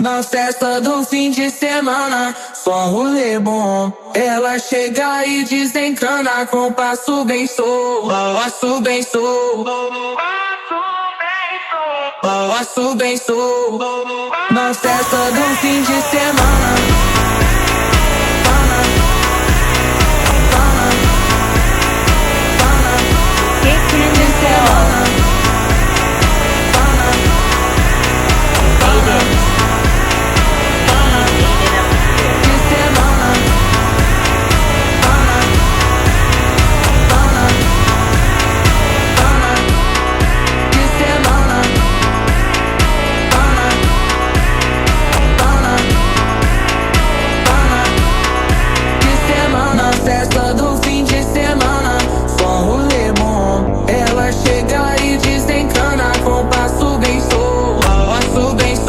Na festa do fim de semana, só rolê bom. Ela chega e desencana com passo bem sou, passo bem sou, passo bem sou. Na festa do fim de semana. Fim de semana.